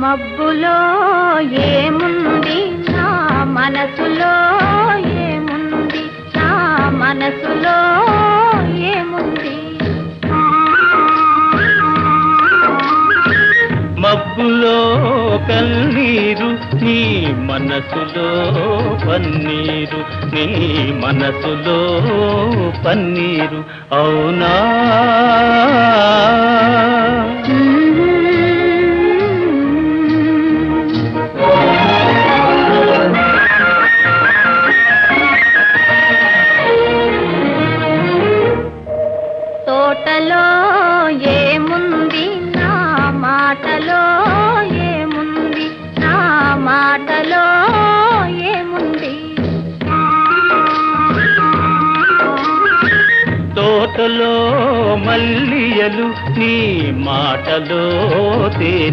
మబ్బులో ఏముంది నా మనసులో ఏముంది నా మనసులో ఏముంది మబ్బులో కన్నీరు నీ మనసులో పన్నీరు నీ మనసులో పన్నీరు అవునా తోటలో ఏముంది నా మాటలో ఏముంది నా మాటలో ఏముంది తోటలో మల్లియలు నీ మాటలో తేనె